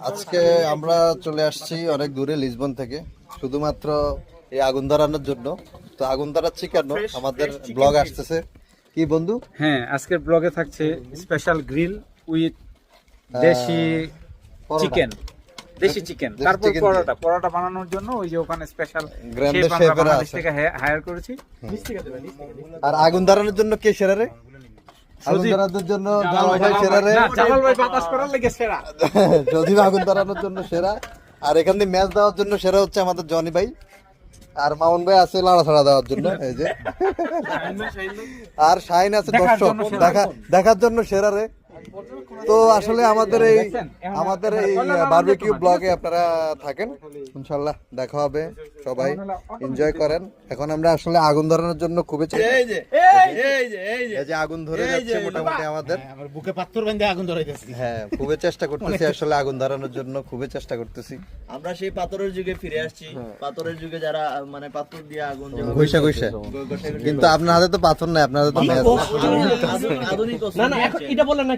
আজকে আমরা চলে আসছি অনেক দূরে লিসবন থেকে শুধুমাত্র এই আগুন ধরানোর জন্য। তো আগুন ধরাচ্ছি কেন, আমাদের ব্লগ আসতেছে কি বন্ধু? হ্যাঁ, আজকের ব্লগে থাকছে স্পেশাল গ্রিল উইথ দেশি চিকেন, দেশি চিকেন, তারপর chicken পরোটা বানানোর জন্য ওই যে ওখানে স্পেশাল Grande শেফ chef আমরা এরা বাংলাদেশ আছে। থেকে হায়ার করেছি। আর আগুন ধরানোর জন্য কে সেরা রে? আগুন ধরানোর জন্য জালাল ভাই সেরা রে। না, জালাল ভাই বাতাস করার লেগে সেরা। যদি আগুন ধরানোর জন্য সেরা, আর এখান দিয়ে ম্যাচ দেওয়ার জন্য সেরা হচ্ছে আমাদের জনি ভাই, আর মামুন ভাই আছে লাড়াছাড়া দেওয়ার জন্য এই যে, আর শাইন আছে দেখার দর্শক জন্য সেরা। দেখার জন্য সেরা রে। তো আসলে আমাদের এই বারবিকিউ ব্লগে আপনারা থাকেন, ইনশাল্লাহ দেখা হবে, সবাই এনজয় করেন। এখন আমরা আসলে আগুন ধরানোর জন্য খুবই এই যে আগুন ধরে যাচ্ছে মোটামুটি আমাদের আমার বুকে পাথর বেঁধে আগুন ধরাইতেছি। হ্যাঁ, খুবই চেষ্টা করতেছি আসলে আগুন ধরানোর জন্য, খুবই চেষ্টা করতেছি। আমরা সেই পাথরের যুগে ফিরে আসছি। পাথরের যুগে যারা মানে পাথর দিয়ে আগুন যেভাবে ঘষে ঘষে, কিন্তু আপনার হাতে তো পাথর নাই, আপনার হাতে তো ম্যাচ। আধুনিক না না, এখন এটা বলেন না,